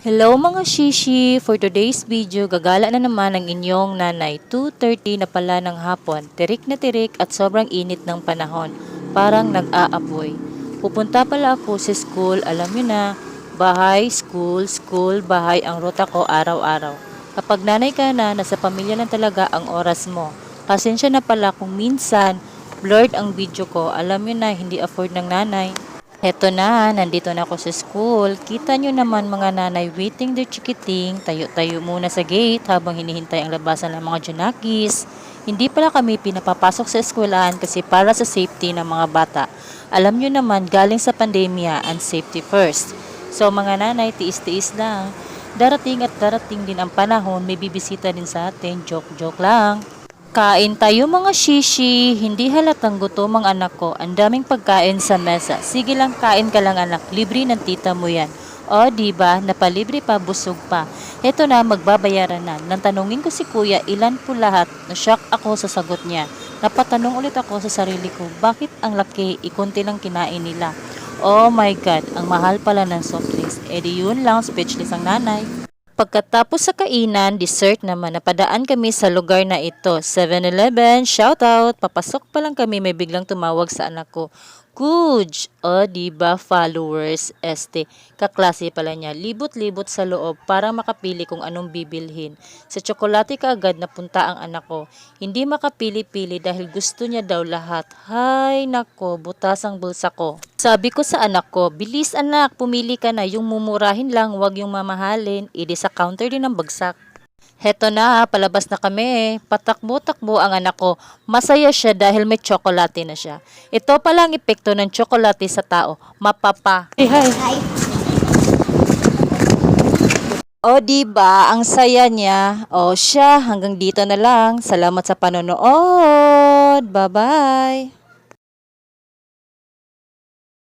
Hello mga shishi! For today's video, gagala na naman ang inyong nanay. 2:30 na pala ng hapon, tirik na tirik at sobrang init ng panahon. Parang nag-aapoy. Pupunta pala ako sa school, alam nyo na, bahay, school, school, bahay ang ruta ko araw-araw. Kapag nanay ka na, nasa pamilya lang talaga ang oras mo. Pasensya na pala kung minsan, blurred ang video ko, alam nyo na, hindi afford ng nanay. Heto na, nandito na ako sa school. Kita nyo naman mga nanay waiting their chikiting. Tayo-tayo muna sa gate habang hinihintay ang labasan ng mga junakis. Hindi pala kami pinapapasok sa eskwelahan kasi para sa safety ng mga bata. Alam nyo naman, galing sa pandemya and safety first. So mga nanay, tiis-tiis lang. Darating at darating din ang panahon, may bibisita din sa atin. Joke-joke lang. Kain tayo mga shishi, hindi halatang gutom ang anak ko, ang daming pagkain sa mesa. Sige lang, kain ka lang anak, libre ng tita mo yan. O diba, napalibre pa, busog pa. Heto na, magbabayaran na. Nang tanungin ko si kuya, ilan po lahat, na-shock ako sa sagot niya. Napatanong ulit ako sa sarili ko, bakit ang laki, ikunti lang kinain nila? Oh my God, ang mahal pala ng soft drinks. E di yun lang, speechless ang nanay. Pagkatapos sa kainan, dessert naman, napadaan kami sa lugar na ito. 7-Eleven, shoutout! Papasok pa lang kami, may biglang tumawag sa anak ko. Kuj! O, diba, followers, kaklase pala niya. Libot-libot sa loob para makapili kung anong bibilhin. Sa tsokolate ka agad napunta ang anak ko. Hindi makapili-pili dahil gusto niya daw lahat. Hay, nako, butas ang bulsa ko. Sabi ko sa anak ko, bilis anak, pumili ka na, yung mumurahin lang, wag yung mamahalin. Idi sa counter din ang bagsak. Heto na, palabas na kami. Patakbo-takbo ang anak ko. Masaya siya dahil may tsokolate na siya. Ito pala ang epekto ng tsokolate sa tao. Mapapa. Hey, hi. O diba, ang saya niya. O siya, hanggang dito na lang. Salamat sa panonood. Bye-bye.